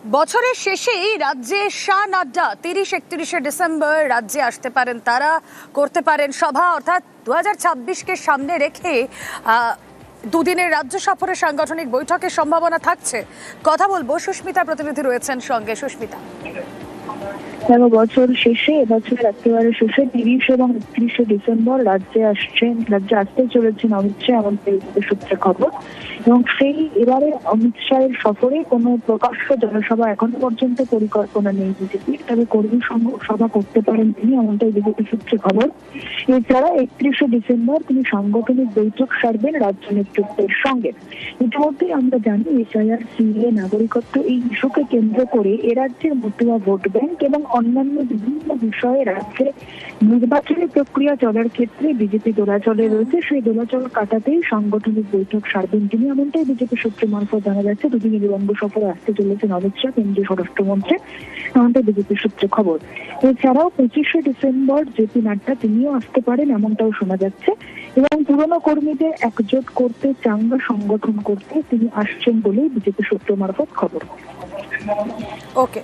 বছরের শেষেই রাজ্যে শাহ নাড্ডা 30-31 ডিসেম্বর রাজ্যে আসতে পারেন, তারা করতে পারেন সভা, অর্থাৎ 2026কে সামনে রেখে দুদিনের রাজ্য সফরের সাংগঠনিক বৈঠকের সম্ভাবনা থাকছে। কথা বলবো, সুস্মিতা প্রতিনিধি রয়েছেন সঙ্গে। সুস্মিতা, বছর শেষে এবছর একেবারে শেষে 30 এবং 31 ডিসেম্বর রাজ্যে আসতে চলেছেন অমিত শাহ, এমন সূত্রে খবর। এবং সেই এবারে অমিত শাহের সফরে কোনো প্রকাশ্য জনসভা এখনো পর্যন্ত পরিকল্পনা নেই বিজেপির, তবে কর্মী সভা করতে পারেন তিনি, এমনটাই বিজেপি সূত্রে খবর। এছাড়া 31 ডিসেম্বর তিনি সাংগঠনিক বৈঠক সারবেন রাজ্য নেতৃত্বের সঙ্গে। ইতিমধ্যেই আমরা জানি এসআইআর, সিএএ, নাগরিকত্ব এই ইস্যুকে কেন্দ্র করে এ রাজ্যের মতুয়া ভোট ব্যাংক এবং অন্যান্য বিভিন্ন বিষয়ে রাজ্যে নির্বাচনী প্রক্রিয়া চলার ক্ষেত্রে বিজেপি দোলাচলে রয়েছে। সেই দোলাচল কাটাতেই সাংগঠনিক বৈঠক সারবেন তিনি, এমনটাই বিজেপি সূত্রে মারফত জানা যাচ্ছে। দুদিনের বিলম্ব সফরে আসতে চলেছেন অমিত শাহ, কেন্দ্রীয় স্বরাষ্ট্রমন্ত্রী, এমনটাই বিজেপি সূত্রে খবর। এছাড়াও 25 ডিসেম্বর জেপি নাড্ডা তিনিও আসতে পারেন, এমনটাও শোনা যাচ্ছে। এবং পুরনো কর্মীদের একজোট করতে, চাঙ্গা সংগঠন করতে তিনি আসছেন বলেই বিজেপি সূত্র মারফত খবর। ওকে।